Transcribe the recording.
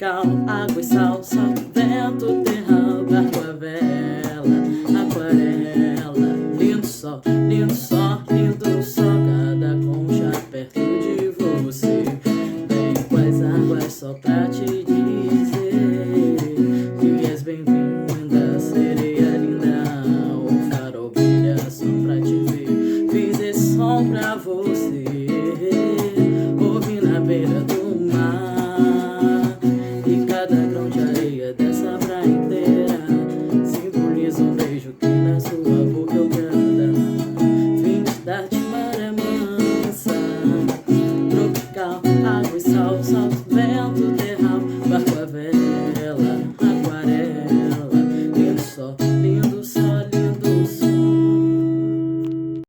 tropical, água e sal, sol, vento, terra, barco, a vela, aquarela, lindo sol, lindo sol, lindo sol, cada concha perto de você. Vem com as águas só pra te dizer que és bem-vinda, sereia linda. O farol brilha só pra te ver. Fiz esse som pra você, ouvi na beira do mar, e cada grão de areia dessa praia inteira simboliza um beijo que na sua boca eu quero dar. Vim te dar de maré mansa, tropical, água e sal, sol,